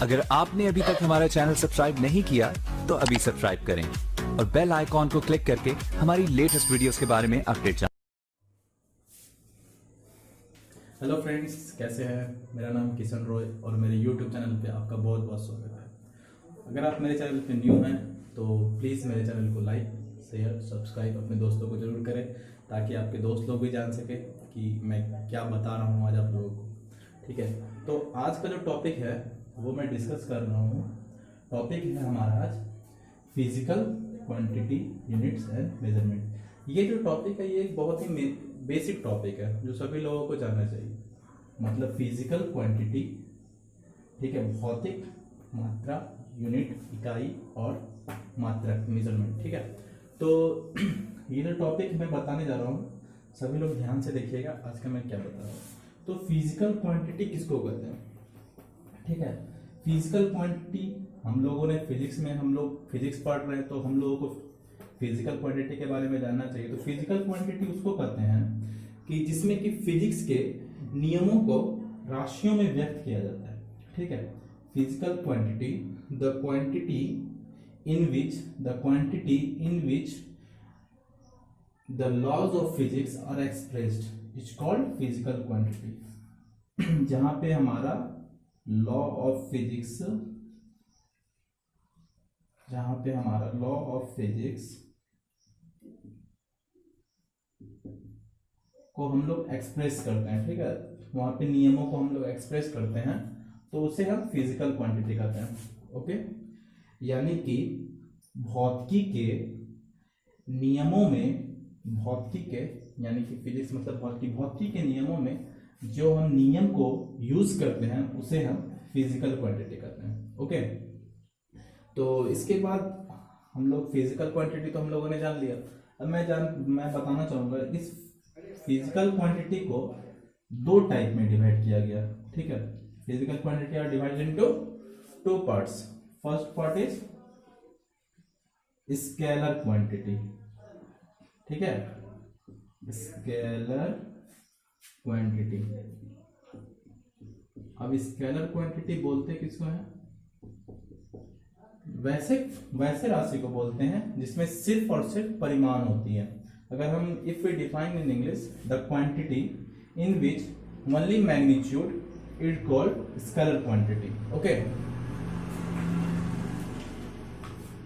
अगर आपने अभी तक हमारा चैनल सब्सक्राइब नहीं किया तो अभी सब्सक्राइब करें और बेल आइकॉन को क्लिक करके हमारी लेटेस्ट वीडियोस के बारे में अपडेट जानें। हेलो फ्रेंड्स, कैसे हैं? मेरा नाम किशन रॉय और मेरे यूट्यूब चैनल पे आपका बहुत बहुत स्वागत है। अगर आप मेरे चैनल पे न्यू हैं तो प्लीज़ मेरे चैनल को लाइक, शेयर, सब्सक्राइब अपने दोस्तों को ज़रूर करें ताकि आपके दोस्त लोग भी जान सकें कि मैं क्या बता रहा हूँ आज आप लोगों को। ठीक है, तो आज का जो टॉपिक है वो मैं डिस्कस कर रहा हूँ। टॉपिक है हमारा आज physical quantity, units and measurement. ये जो टॉपिक है ये एक बहुत ही बेसिक टॉपिक है जो सभी लोगों को जानना चाहिए। मतलब फिजिकल क्वांटिटी, ठीक है, भौतिक मात्रा, यूनिट इकाई और मात्रक मेजरमेंट। ठीक है, तो ये जो टॉपिक मैं बताने जा रहा हूँ सभी लोग ध्यान से देखिएगा आज का मैं क्या बता रहा हूँ। तो फिजिकल क्वांटिटी किसको कहते हैं? ठीक है, फिजिकल क्वांटिटी हम लोगों ने फिजिक्स में, हम लोग फिजिक्स पढ़ रहे हैं तो हम लोगों को फिजिकल क्वांटिटी के बारे में जानना चाहिए। तो फिजिकल क्वांटिटी उसको कहते हैं कि जिसमें कि फिजिक्स के नियमों को राशियों में व्यक्त किया जाता है। ठीक है, physical quantity, the quantity in which the laws of physics are expressed is called physical quantity. जहां पे हमारा लॉ ऑफ फिजिक्स, को हम लोग एक्सप्रेस करते हैं। ठीक है, वहां पे नियमों को हम लोग एक्सप्रेस करते हैं तो उसे हम फिजिकल क्वांटिटी कहते हैं। ओके, यानी कि भौतिकी के नियमों में, भौतिकी के यानी कि फिजिक्स मतलब भौतिकी के नियमों में जो हम नियम को यूज करते हैं उसे हम फिजिकल क्वांटिटी कहते हैं। ओके, तो इसके बाद हम लोग फिजिकल क्वांटिटी तो हम लोगों ने जान लिया। अब मैं बताना चाहूंगा इस फिजिकल क्वांटिटी को दो टाइप में डिवाइड किया गया। ठीक है, physical quantity are divided into two parts. First part is scalar quantity. ठीक है, स्केलर क्वांटिटी। अब स्केलर क्वांटिटी बोलते किसको है? वैसे राशि को बोलते हैं जिसमें सिर्फ और सिर्फ परिमाण होती है। अगर हम if we define in English the quantity in which only magnitude is called scalar quantity. Okay,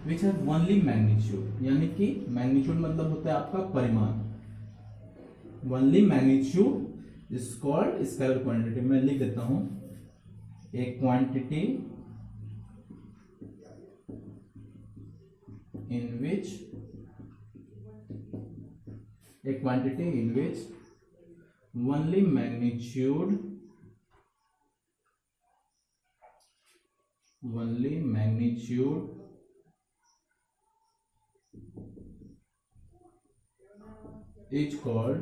which have only magnitude, यानी कि मैग्नीट्यूड मतलब होता है आपका परिमाण। Only magnitude is called scalar quantity. मैं लिख देता हूं, a quantity in which only magnitude is called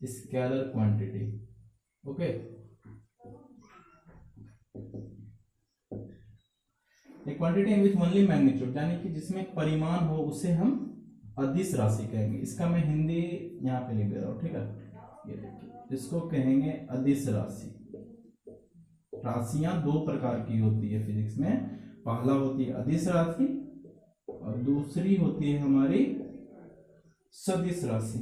scalar quantity. Okay, एक quantity in which only magnitude यानी कि जिसमें परिमाण हो उसे हम अदिश राशि कहेंगे। इसका मैं हिंदी यहाँ पे लिख दे रहा हूँ। ठीक है, ये देखिए, इसको कहेंगे अदिश राशि। राशियां दो प्रकार की होती है फिजिक्स में। पहला होती है अदिश राशि और दूसरी होती है हमारी सदिश राशि।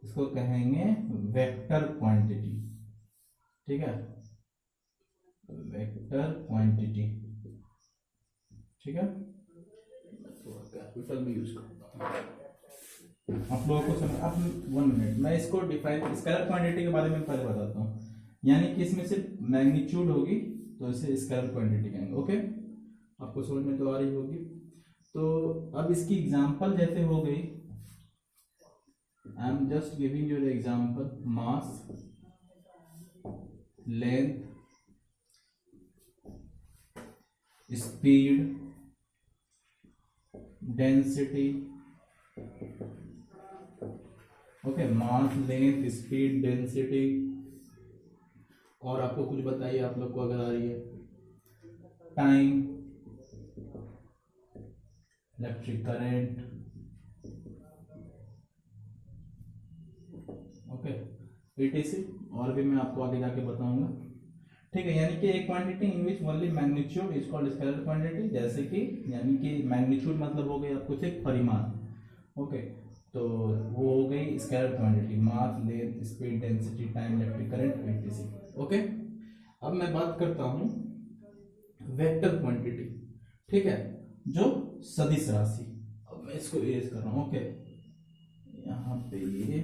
इसको कहेंगे वेक्टर क्वांटिटी। ठीक है, वेक्टर क्वांटिटी। ठीक है, कैपिटल भी यूज करूंगा आप लोगों को समझ। अब 1 मिनट मैं इसको डिफाइन स्केलर क्वांटिटी के बारे में पहले बताता हूँ। यानी कि इसमें सिर्फ मैग्नीट्यूड होगी तो इसे स्केलर क्वांटिटी कहेंगे। ओके, आपको समझ में तो आ रही होगी। तो अब इसकी एग्जांपल जैसे हो गई, I am just giving you the example, mass, length, speed, density. Okay, mass, length, speed, density. और आपको कुछ बताइए आप लोग को अगर आ रही है, time, electric current. Okay, etc. और भी मैं आपको आगे जाके बताऊंगा, ठीक है। यानी कि एक quantity in which only magnitude is called scalar quantity, जैसे कि यानी कि मैग्नीट्यूड मतलब हो गई आपको सिर्फ परिमाण, ओके। तो वो हो गई scalar quantity, mass, length, speed, density, time, electric current, etc. Okay. अब मैं बात करता हूं वेक्टर क्वांटिटी, ठीक है, जो सदिश राशि। अब मैं इसको इरेज कर रहा हूं, ओके। यहाँ पे ये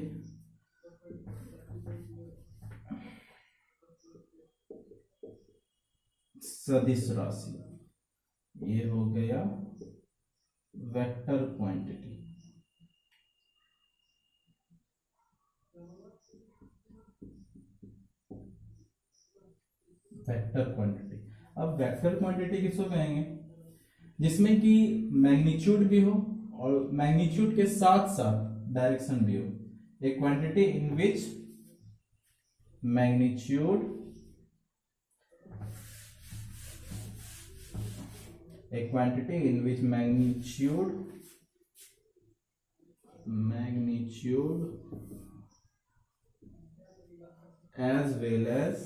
सदिश राशि, ये हो गया वेक्टर क्वांटिटी। वेक्टर क्वांटिटी, अब वेक्टर क्वांटिटी किसको कहेंगे? जिसमें कि मैग्नीट्यूड भी हो और मैग्नीट्यूड के साथ साथ डायरेक्शन भी हो। ए quantity in which magnitude, a quantity in which magnitude as well as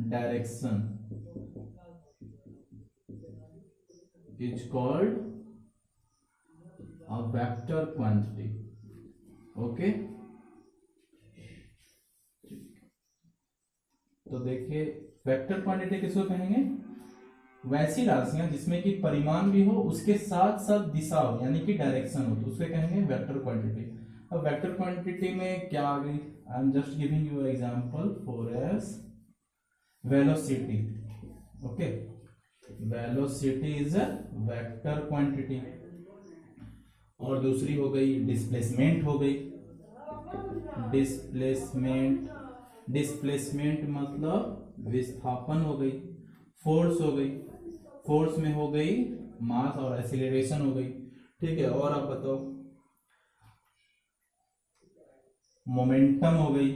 direction is called a vector quantity, okay। तो देखिए वेक्टर क्वांटिटी किसको कहेंगे? वैसी राशियां जिसमें कि परिमाण भी हो, उसके साथ साथ दिशा हो, यानी कि डायरेक्शन हो, तो उसके कहेंगे वेक्टर क्वांटिटी। अब वेक्टर क्वांटिटी में क्या आ गई? I am just giving you example for S velocity, okay. Velocity is a vector quantity. और दूसरी हो गई डिस्प्लेसमेंट, हो गई डिस्प्लेसमेंट मतलब विस्थापन हो गई। फोर्स हो गई, फोर्स में हो गई मास और एक्सीलरेशन हो गई, ठीक है। और आप बताओ, मोमेंटम हो गई,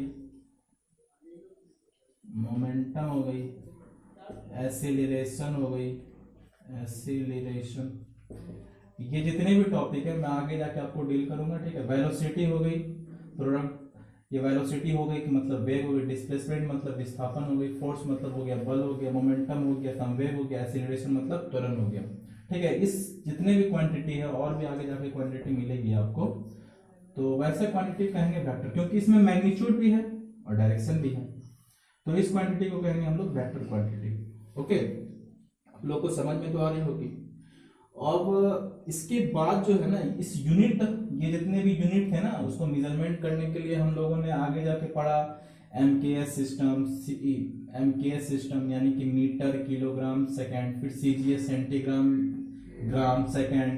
एक्सीलरेशन हो गई, एक्सीलरेशन। ये जितने भी टॉपिक है मैं आगे जाके आपको डील करूंगा, ठीक है। वेलोसिटी हो गई प्रोडक्ट, ये वेलोसिटी हो गई कि मतलब वेग हो गई, डिस्प्लेसमेंट मतलब विस्थापन हो गई, फोर्स मतलब हो गया बल हो गया, मोमेंटम हो गया संवेग हो गया, एक्सीलरेशन मतलब त्वरण हो गया, ठीक है। इस जितने भी क्वांटिटी है और भी आगे जाके क्वांटिटी मिलेगी आपको, तो वैसे क्वांटिटी कहेंगे वेक्टर, क्योंकि इसमें मैग्नीट्यूड भी है और डायरेक्शन भी है, तो इस क्वांटिटी को कहेंगे हम लोग वेक्टर क्वांटिटी, ओके। आप लोग को समझ में तो आ रही होगी। अब इसके बाद जो है ना, इस यूनिट, ये जितने भी यूनिट है ना, उसको मेजरमेंट करने के लिए हम लोगों ने आगे जाके पढ़ा एमकेएस सिस्टम, यानी कि मीटर, किलोग्राम, सेकंड, फिर सीजीएस सेंटीग्राम, ग्राम, सेकंड।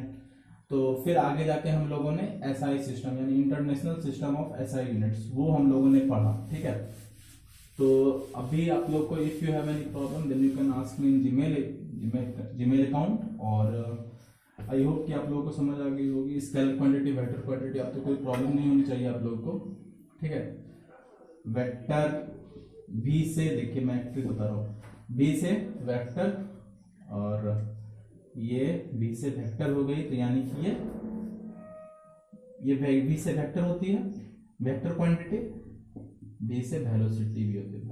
तो फिर आगे जाके हम लोगों ने एसआई सिस्टम, यानी international system of SI units, वो हम लोगों ने पढ़ा, ठीक है। तो अभी आप लोग को if you have any problem then you can ask me in Gmail account. और आई होप कि आप लोगों को समझ आ गई होगी स्केलर क्वांटिटी, वेक्टर क्वांटिटी, आप तो कोई प्रॉब्लम नहीं होनी चाहिए आप लोगों को, ठीक है। वेक्टर बी से, देखिए मैं एक्चुअली बता रहा हूँ, बी से वेक्टर और ये बी से वेक्टर हो गई, तो यानी कि ये बी से वेक्टर होती है वेक्टर क्वांटिटी, बी से वेलोसिटी भी होती है,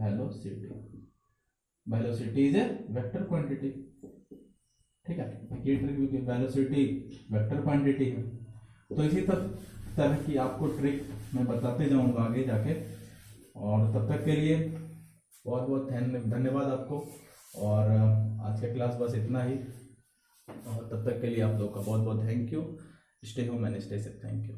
velocity is a vector quantity, ठीक है। ये ट्रिक वेलोसिटी वेक्टर क्वांटिटी है। तो इसी तरह की आपको ट्रिक मैं बताते जाऊंगा आगे जाके, और तब तक के लिए बहुत बहुत धन्यवाद आपको। और आज का क्लास बस इतना ही, और तब तक के लिए आप लोग का बहुत बहुत thank you. Stay home and stay safe, thank you.